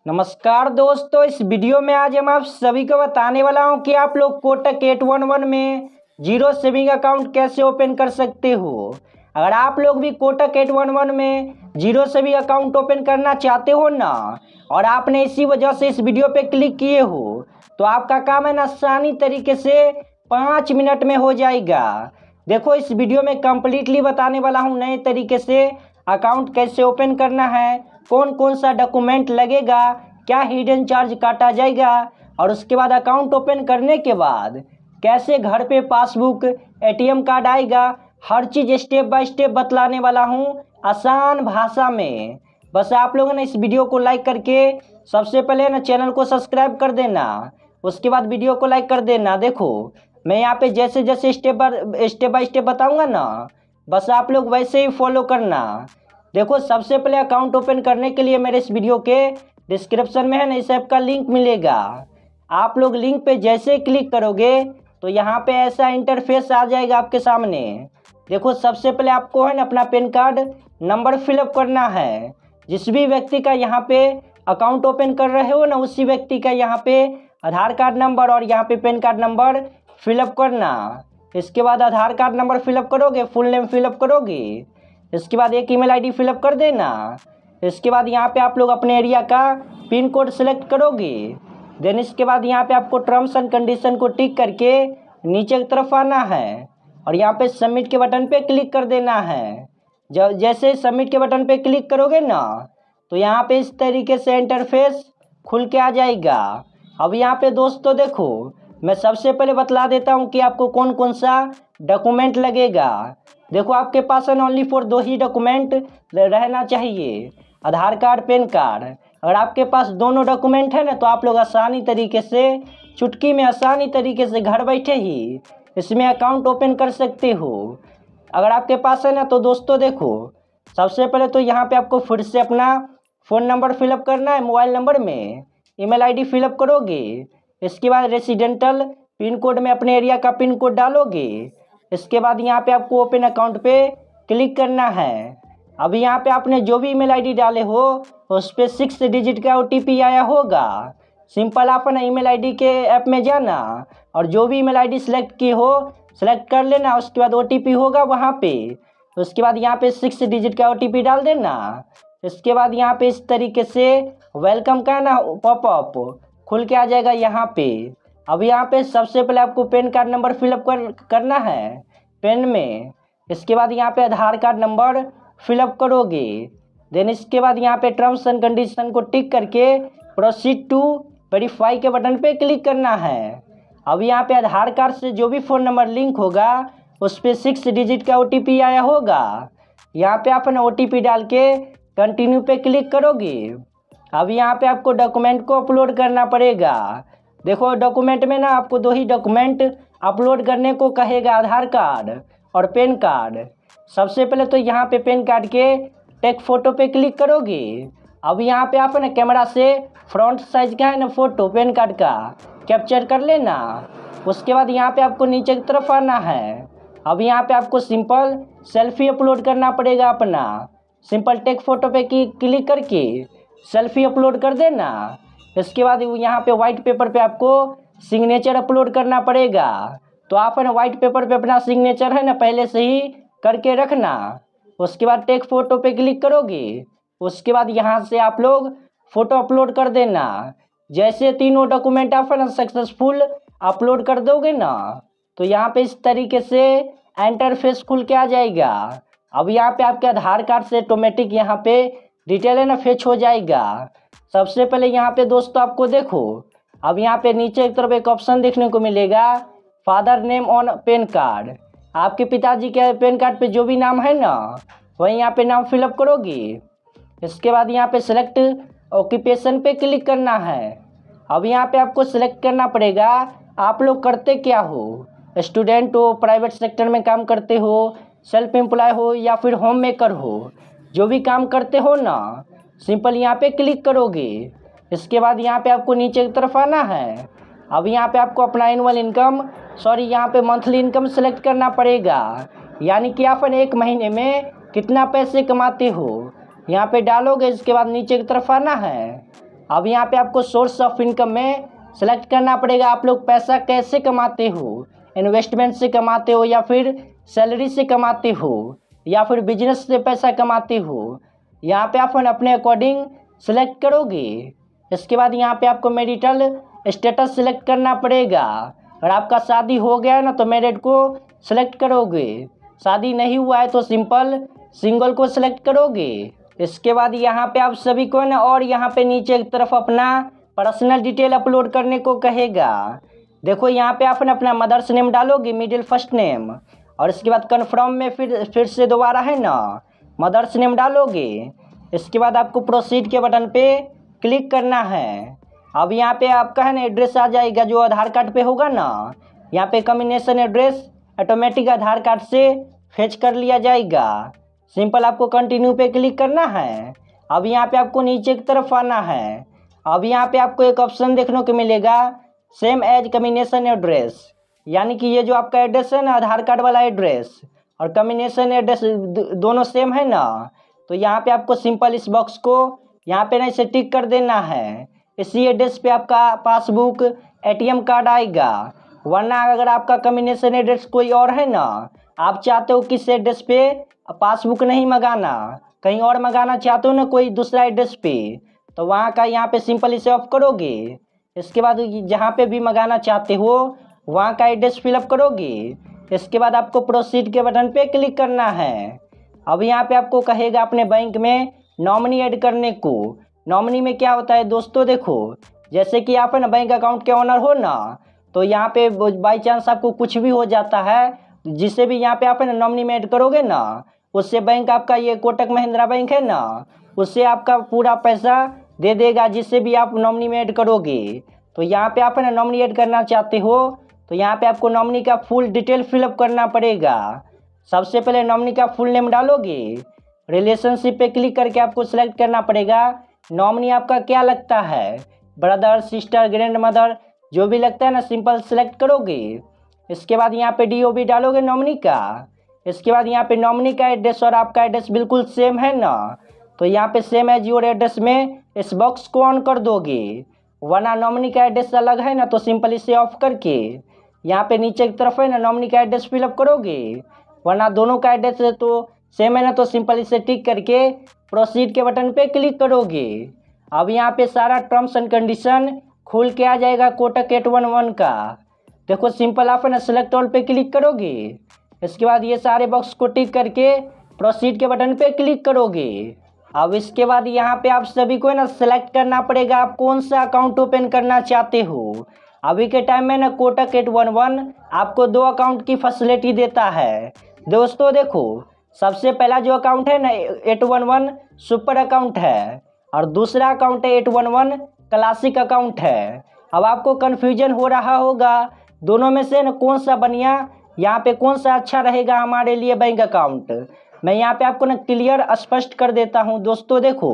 नमस्कार दोस्तों, इस वीडियो में आज हम आप सभी को बताने वाला हूं कि आप लोग कोटक 811 में जीरो सेविंग अकाउंट कैसे ओपन कर सकते हो। अगर आप लोग भी कोटक 811 में जीरो सेविंग अकाउंट ओपन करना चाहते हो ना, और आपने इसी वजह से इस वीडियो पे क्लिक किए हो, तो आपका काम है ना आसानी तरीके से 5 मिनट में हो जाएगा। देखो, इस वीडियो में कंप्लीटली बताने वाला हूँ नए तरीके से अकाउंट कैसे ओपन करना है, कौन कौन सा डॉक्यूमेंट लगेगा, क्या हिडन चार्ज काटा जाएगा, और उसके बाद अकाउंट ओपन करने के बाद कैसे घर पे पासबुक एटीएम कार्ड आएगा। हर चीज़ स्टेप बाय स्टेप बतलाने वाला हूँ आसान भाषा में। बस आप लोगों ने इस वीडियो को लाइक करके सबसे पहले ना चैनल को सब्सक्राइब कर देना, उसके बाद वीडियो को लाइक कर देना। देखो, मैं यहाँ पे जैसे जैसे स्टेप बाय स्टेप बताऊँगा ना, बस आप लोग वैसे ही फॉलो करना। देखो, सबसे पहले अकाउंट ओपन करने के लिए मेरे इस वीडियो के डिस्क्रिप्शन में है ना इस ऐप का लिंक मिलेगा। आप लोग लिंक पे जैसे क्लिक करोगे तो यहाँ पे ऐसा इंटरफेस आ जाएगा आपके सामने। देखो, सबसे पहले आपको है ना अपना पैन कार्ड नंबर फिलअप करना है। जिस भी व्यक्ति का यहाँ पे अकाउंट ओपन कर रहे हो ना, उसी व्यक्ति का यहाँ पे आधार कार्ड नंबर और यहाँ पे पैन कार्ड नंबर फिलअप करना। इसके बाद आधार कार्ड नंबर फिलअप करोगे, फुल नेम फिलअप करोगे, इसके बाद एक ईमेल आईडी फिलअप कर देना। इसके बाद यहाँ पे आप लोग अपने एरिया का पिन कोड सेलेक्ट करोगे। देन इसके बाद यहाँ पे आपको टर्म्स एंड कंडीशन को टिक करके नीचे की तरफ आना है और यहाँ पे सबमिट के बटन पे क्लिक कर देना है। जब जैसे सबमिट के बटन पे क्लिक करोगे ना, तो यहाँ पे इस तरीके से इंटरफेस खुल के आ जाएगा। अब यहाँ पे दोस्तों देखो, मैं सबसे पहले बतला देता हूँ कि आपको कौन कौन सा डॉक्यूमेंट लगेगा। देखो, आपके पास ओनली फॉर 2 ही डॉक्यूमेंट रहना चाहिए, आधार कार्ड, पैन कार्ड। अगर आपके पास दोनों डॉक्यूमेंट है ना, तो आप लोग आसानी तरीके से चुटकी में आसानी तरीके से घर बैठे ही इसमें अकाउंट ओपन कर सकते हो। अगर आपके पास है ना, तो दोस्तों देखो, सबसे पहले तो यहाँ पे आपको फिर से अपना फ़ोन नंबर फिलअप करना है। मोबाइल नंबर में ईमेल आईडी फिलअप करोगे। इसके बाद रेसिडेंटल पिन कोड में अपने एरिया का पिन कोड डालोगे। इसके बाद यहाँ पे आपको ओपन अकाउंट पे क्लिक करना है। अभी यहाँ पे आपने जो भी ईमेल आईडी डाले हो उस पर 6 डिजिट का OTP आया होगा। सिंपल आप ना ईमेल आईडी के ऐप में जाना और जो भी ईमेल आईडी सेलेक्ट की हो सेलेक्ट कर लेना। उसके बाद OTP होगा वहाँ पे, उसके बाद यहाँ पे 6 डिजिट का OTP डाल देना। इसके बाद यहाँ पे इस तरीके से वेलकम का ना पॉपअप खुल के आ जाएगा यहाँ पे। अब यहाँ पे सबसे पहले आपको पैन कार्ड नंबर फिलअप करना है पेन में। इसके बाद यहाँ पे आधार कार्ड नंबर फिलअप करोगे। देन इसके बाद यहाँ पे टर्म्स एंड कंडीशन को टिक करके प्रोसीड टू वेरीफाई के बटन पे क्लिक करना है। अब यहाँ पे आधार कार्ड से जो भी फ़ोन नंबर लिंक होगा उस पर 6 डिजिट का OTP आया होगा। यहाँ पे आप ना OTP डाल के कंटिन्यू पे क्लिक करोगे। अब यहाँ पे आपको डॉक्यूमेंट को अपलोड करना पड़ेगा। देखो, डॉक्यूमेंट में ना आपको 2 ही डॉक्यूमेंट अपलोड करने को कहेगा, आधार कार्ड और पैन कार्ड। सबसे पहले तो यहाँ पे पैन कार्ड के टेक फोटो पे क्लिक करोगे। अब यहाँ पे आप ना कैमरा से फ्रंट साइज का है ना फ़ोटो पैन कार्ड का कैप्चर कर लेना। उसके बाद यहाँ पे आपको नीचे की तरफ आना है। अब यहाँ पे आपको सिंपल सेल्फी अपलोड करना पड़ेगा अपना। सिंपल टेक फोटो पे क्लिक करके सेल्फी अपलोड कर देना। इसके बाद यहाँ पे वाइट पेपर पे आपको सिग्नेचर अपलोड करना पड़ेगा। तो आप है ना वाइट पेपर पे अपना सिग्नेचर है ना पहले से ही करके रखना। उसके बाद टेक फोटो पे क्लिक करोगे। उसके बाद यहाँ से आप लोग फ़ोटो अपलोड कर देना। जैसे तीनों डॉक्यूमेंट आप है ना सक्सेसफुल अपलोड कर दोगे ना, तो यहाँ पे इस तरीके से इंटरफेस खुल के आ जाएगा। अब यहाँ पे आपके आधार कार्ड से ऑटोमेटिक यहाँ पे डिटेल है ना फेच हो जाएगा। सबसे पहले यहाँ पे दोस्तों आपको देखो, अब यहाँ पे नीचे एक तरफ एक ऑप्शन देखने को मिलेगा, father name on pan card. आपके पिताजी के पैन कार्ड पे जो भी नाम है ना, वही यहाँ पे नाम फिलअप करोगे। इसके बाद यहाँ पे सेलेक्ट ऑक्यूपेशन पे क्लिक करना है। अब यहाँ पे आपको सेलेक्ट करना पड़ेगा आप लोग करते क्या हो, स्टूडेंट हो, प्राइवेट सेक्टर में काम करते हो, सेल्फ एम्प्लॉय हो या फिर होम मेकर हो। जो भी काम करते हो ना, सिंपल यहाँ पे क्लिक करोगे। इसके बाद यहाँ पे आपको नीचे की तरफ आना है। अब यहाँ पे आपको अपना एनुअल इनकम यहाँ पे मंथली इनकम सेलेक्ट करना पड़ेगा, यानी कि आप एक महीने में कितना पैसे कमाते हो यहाँ पे डालोगे। इसके बाद नीचे की तरफ आना है। अब यहाँ पे आपको सोर्स ऑफ इनकम में सेलेक्ट करना पड़ेगा, आप लोग पैसा कैसे कमाते हो, इन्वेस्टमेंट से कमाते हो या फिर सैलरी से कमाते हो या फिर बिजनेस से पैसा कमाते हो। यहाँ पे आप अपने अकॉर्डिंग सेलेक्ट करोगे। इसके बाद यहाँ पे आपको मैरिटल स्टेटस सेलेक्ट करना पड़ेगा। अगर आपका शादी हो गया है ना तो मैरिड को सेलेक्ट करोगे, शादी नहीं हुआ है तो सिंपल सिंगल को सेलेक्ट करोगे। इसके बाद यहाँ पे आप सभी को ना और यहाँ पे नीचे की तरफ अपना पर्सनल डिटेल अपलोड करने को कहेगा। देखो यहाँ पे आप अपना मदर्स नेम डालोगे, मिडिल फर्स्ट नेम, और इसके बाद कन्फर्म में फिर से दोबारा है ना मदर्स नेम डालोगे। इसके बाद आपको प्रोसीड के बटन पे क्लिक करना है। अब यहाँ पे आपका है ना एड्रेस आ जाएगा जो आधार कार्ड पे होगा ना, यहाँ पे कॉम्बिनेशन एड्रेस ऑटोमेटिक आधार कार्ड से फेच कर लिया जाएगा। सिंपल आपको कंटिन्यू पे क्लिक करना है। अब यहाँ पे आपको नीचे की तरफ आना है। अब यहाँ पे आपको एक ऑप्शन देखने को मिलेगा सेम एज कॉम्बिनेशन एड्रेस, यानी कि ये जो आपका एड्रेस है ना आधार कार्ड वाला एड्रेस और कॉम्बिनेशन एड्रेस दोनों सेम है ना, तो यहाँ पे आपको सिंपल इस बॉक्स को यहाँ पे ना इसे टिक कर देना है। इसी एड्रेस पे आपका पासबुक एटीएम कार्ड आएगा। वरना अगर आपका कॉम्बिनेशन एड्रेस कोई और है ना, आप चाहते हो किस एड्रेस पे पासबुक नहीं मंगाना, कहीं और मंगाना चाहते हो ना कोई दूसरा एड्रेस पे, तो वहाँ का यहाँ पे सिंपल इसे ऑफ करोगे। इसके बाद जहाँ पे भी मंगाना चाहते हो वहाँ का एड्रेस फिलअप करोगे। इसके बाद आपको प्रोसीड के बटन पे क्लिक करना है। अब यहाँ पे आपको कहेगा अपने बैंक में नॉमिनी ऐड करने को। नॉमिनी में क्या होता है दोस्तों, देखो जैसे कि आप है ना बैंक अकाउंट के ओनर हो ना, तो यहाँ पे बाई चांस आपको कुछ भी हो जाता है, जिसे भी यहाँ पे आप है ना नॉमिनी में ऐड करोगे ना, उससे बैंक आपका ये कोटक महिंद्रा बैंक है ना, उससे आपका पूरा पैसा दे देगा जिससे भी आप नॉमिनी में ऐड करोगे। तो यहाँ पे आप है ना नॉमिनी ऐड करना चाहते हो तो यहाँ पे आपको नॉमिनी का फुल डिटेल फिलअप करना पड़ेगा। सबसे पहले नॉमिनी का फुल नेम डालोगे। रिलेशनशिप पे क्लिक करके आपको सेलेक्ट करना पड़ेगा नॉमिनी आपका क्या लगता है, ब्रदर, सिस्टर, ग्रैंड मदर, जो भी लगता है ना सिंपल सेलेक्ट करोगे। इसके बाद यहाँ पे DOB डालोगे नॉमिनी का। इसके बाद यहाँ पे नॉमिनी का एड्रेस और आपका एड्रेस बिल्कुल सेम है ना, तो यहाँ पे सेम एज योर एड्रेस में इस बॉक्स को ऑन कर दोगे। वरना नॉमिनी का एड्रेस अलग है ना तो सिंपल इसे ऑफ करके यहाँ पे नीचे की तरफ है ना नॉमिनी का एड्रेस फिलअप करोगे। वरना दोनों का एड्रेस है तो सेम है ना तो सिंपल इसे टिक करके प्रोसीड के बटन पे क्लिक करोगे। अब यहाँ पे सारा टर्म्स एंड कंडीशन खुल के आ जाएगा कोटक 811 का। देखो सिंपल आप है ना सेलेक्ट ऑल पे क्लिक करोगे। इसके बाद ये सारे बॉक्स को टिक करके प्रोसीड के बटन पे क्लिक करोगे। अब इसके बाद यहाँ पे आप सभी को है ना सेलेक्ट करना पड़ेगा आप कौन सा अकाउंट ओपन करना चाहते हो। अभी के टाइम में ना कोटक 811 आपको 2 अकाउंट की फैसिलिटी देता है दोस्तों। देखो सबसे पहला जो अकाउंट है ना 811 सुपर अकाउंट है और दूसरा अकाउंट है 811 क्लासिक अकाउंट है। अब आपको कन्फ्यूजन हो रहा होगा दोनों में से ना कौन सा बढ़िया, यहाँ पे कौन सा अच्छा रहेगा हमारे लिए बैंक अकाउंट। मैं यहाँ पे आपको ना क्लियर स्पष्ट कर देता हूँ दोस्तों। देखो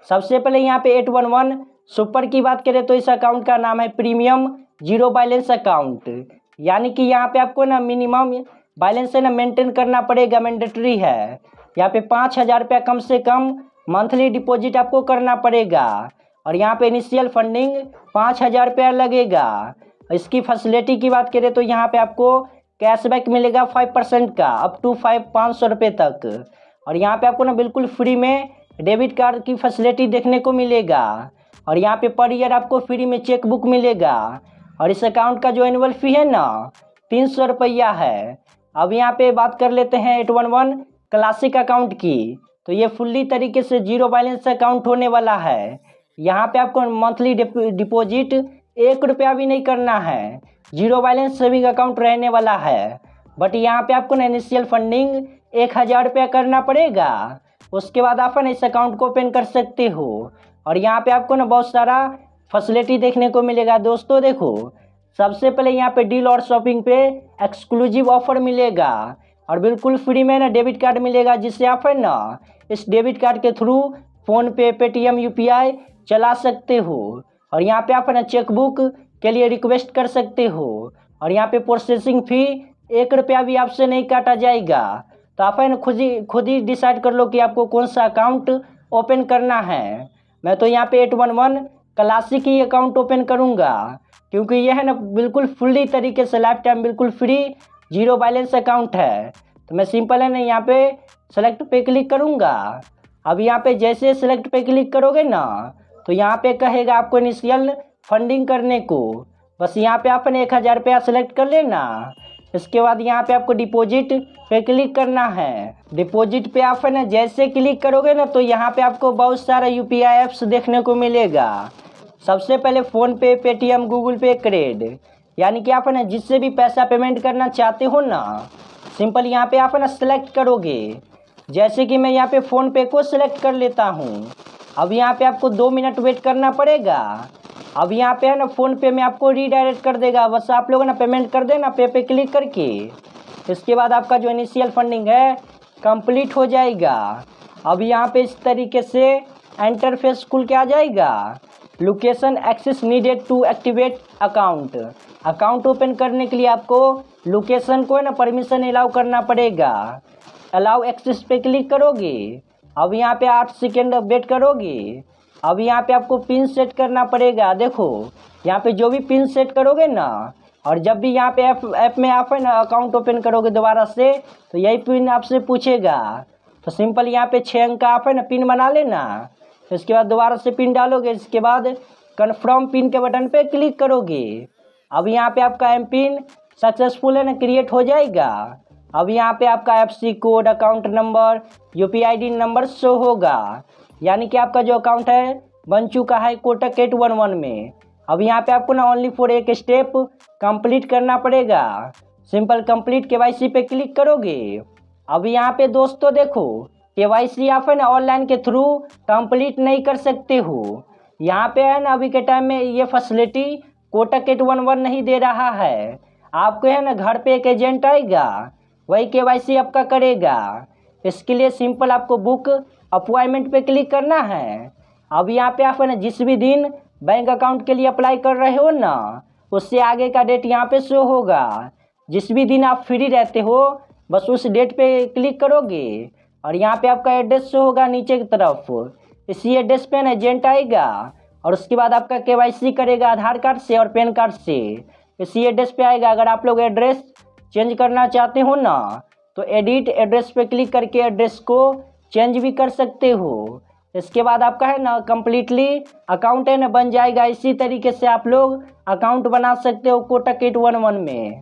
सबसे पहले यहाँ पे 811 सुपर की बात करें तो इस अकाउंट का नाम है प्रीमियम जीरो बैलेंस अकाउंट, यानी कि यहाँ पे आपको ना मिनिमम बैलेंस है ना मेंटेन करना पड़ेगा, मैंडेटरी है। यहाँ पे 5,000 रुपया कम से कम मंथली डिपॉजिट आपको करना पड़ेगा और यहाँ पे इनिशियल फंडिंग 5,000 रुपया लगेगा। इसकी फैसिलिटी की बात करें तो यहाँ पे आपको कैशबैक मिलेगा 5% का अप टू 500 रुपये तक। और यहाँ पे आपको ना बिल्कुल फ्री में डेबिट कार्ड की फैसिलिटी देखने को मिलेगा और यहाँ पे पर ईयर आपको फ्री में चेक बुक मिलेगा। और इस अकाउंट का जो एनुअल फ़ी है ना 300 रुपया है। अब यहाँ पे बात कर लेते हैं 811 क्लासिक अकाउंट की, तो ये फुल्ली तरीके से जीरो बैलेंस अकाउंट होने वाला है। यहाँ पे आपको मंथली डिपॉजिट 1 रुपया भी नहीं करना है, जीरो बैलेंस सेविंग अकाउंट रहने वाला है। बट यहाँ पे आपको ना इनिशियल फंडिंग 1,000 रुपया करना पड़ेगा। उसके बाद आप ना इस अकाउंट को ओपन कर सकते हो और यहाँ पे आपको ना बहुत सारा फैसिलिटी देखने को मिलेगा दोस्तों। देखो सबसे पहले यहाँ पे डील और शॉपिंग पे एक्सक्लूसिव ऑफर मिलेगा और बिल्कुल फ्री में ना डेबिट कार्ड मिलेगा, जिससे आप है ना इस डेबिट कार्ड के थ्रू फ़ोनपे, पेटीएम, UPI चला सकते हो। और यहाँ पे आप है ना चेकबुक के लिए रिक्वेस्ट कर सकते हो और यहाँ पे प्रोसेसिंग फ़ी 1 रुपया भी आपसे नहीं काटा जाएगा। तो आप है ना खुद ही डिसाइड कर लो कि आपको कौन सा अकाउंट ओपन करना है। मैं तो यहाँ पे 811 क्लासिक ही अकाउंट ओपन करूँगा, क्योंकि यह है ना बिल्कुल फुल्ली तरीके से लाइफ टाइम बिल्कुल फ्री 0 बैलेंस अकाउंट है। तो मैं सिंपल है ना यहाँ पे सेलेक्ट पे क्लिक करूँगा। अब यहाँ पे जैसे सेलेक्ट पे क्लिक करोगे ना तो यहाँ पे कहेगा आपको इनिशियल फंडिंग करने को। बस यहाँ पे आपने 1000 रुपया सेलेक्ट कर लेना। इसके बाद यहाँ पे आपको डिपॉजिट पे क्लिक करना है। डिपॉजिट पे आप है ना जैसे क्लिक करोगे ना तो यहाँ पे आपको बहुत सारा यूपीआई ऐप्स देखने को मिलेगा। सबसे पहले फ़ोनपे, पेटीएम, गूगल पे, क्रेड, यानी कि आप है ना जिससे भी पैसा पेमेंट करना चाहते हो ना, सिंपल यहाँ पे आप है ना सेलेक्ट करोगे। जैसे कि मैं यहाँ पे फ़ोनपे को सिलेक्ट कर लेता हूँ। अब यहाँ पे आपको 2 मिनट वेट करना पड़ेगा। अब यहाँ पे है ना फ़ोनपे में आपको रीडायरेक्ट कर देगा। बस आप लोग ना पेमेंट कर देना पे क्लिक करके। इसके बाद आपका जो इनिशियल फंडिंग है कंप्लीट हो जाएगा। अब यहाँ पे इस तरीके से इंटरफेस खुल के आ जाएगा। Location access needed to activate account. Account open करने के लिए आपको लोकेशन को है ना परमिशन अलाउ करना पड़ेगा। अलाउ एक्सेस पे क्लिक करोगे। अब यहाँ पे 8 सेकेंड वेट करोगे। अब यहाँ पे आपको पिन सेट करना पड़ेगा। देखो यहाँ पे जो भी पिन सेट करोगे ना, और जब भी यहाँ पे ऐप में आप है ना अकाउंट ओपन करोगे दोबारा से, तो यही पिन आपसे पूछेगा। तो सिंपल यहाँ पे 6 अंक का आप है ना पिन बना लेना। इसके बाद दोबारा से पिन डालोगे। इसके बाद कन्फर्म पिन के बटन पे क्लिक करोगे। अब यहाँ पे आपका एम पिन सक्सेसफुल है ना क्रिएट हो जाएगा। अब यहाँ पे आपका FC code, account number, UPI ID number show होगा, यानी कि आपका जो अकाउंट है बन चुका है कोटक 811 में। अब यहाँ पे आपको ना ओनली फॉर एक स्टेप कंप्लीट करना पड़ेगा। सिंपल कंप्लीट केवाईसी पे क्लिक करोगे। अब यहाँ पे दोस्तों देखो केवाईसी आप है ना ऑनलाइन के थ्रू कंप्लीट नहीं कर सकते हो। यहाँ पे है ना अभी के टाइम में ये फैसिलिटी कोटक 811 नहीं दे रहा है। आपको है ना घर पे एक एजेंट आएगा, वही केवाईसी आपका करेगा। इसके लिए सिंपल आपको बुक अपॉइंटमेंट पे क्लिक करना है। अब यहाँ पे आप है ना जिस भी दिन बैंक अकाउंट के लिए अप्लाई कर रहे हो ना, उससे आगे का डेट यहाँ पे शो होगा। जिस भी दिन आप फ्री रहते हो बस उस डेट पे क्लिक करोगे और यहाँ पे आपका एड्रेस शो होगा नीचे की तरफ। इसी एड्रेस पे ना एजेंट आएगा और उसके बाद आपका केवाईसी करेगा आधार कार्ड से और पैन कार्ड से। इसी एड्रेस पे आएगा। अगर आप लोग एड्रेस चेंज करना चाहते हो ना तो एडिट एड्रेस पे क्लिक करके एड्रेस को चेंज भी कर सकते हो। इसके बाद आपका है ना कम्प्लीटली अकाउंट है ना बन जाएगा। इसी तरीके से आप लोग अकाउंट बना सकते हो कोटक 811 में।